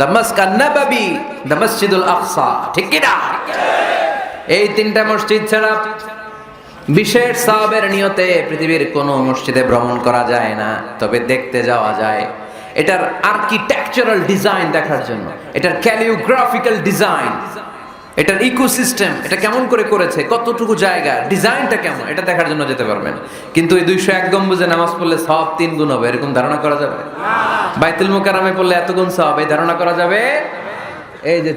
দামাস্কান নববী, দ্য মসজিদুল আকসা, ঠিক কি না? এই তিনটা মসজিদ ছাড়া বিশেষ সওয়াবের নিয়তে পৃথিবীর কোনো মসজিদে ভ্রমণ করা যায় না, তবে দেখতে যাওয়া যায়। এটার আর্কিটেকচারাল ডিজাইন দেখার জন্য, এটার ক্যালিওগ্রাফিক্যাল ডিজাইন, এটার ইকোসিস্টেম, এটা কেমন করে করেছে, কতটুকু জায়গা, ডিজাইনটা কেমন, এটা দেখার জন্য যেতে পারবেন। কিন্তু এই 201 গম্বুজে নামাজ পড়লে সওয়াব 3 গুণ হবে, এরকম ধারণা করা যাবে? বাইতুল মুকাররমে পড়লে এত গুণ সওয়াব, এই ধারণা করা যাবে? এই যে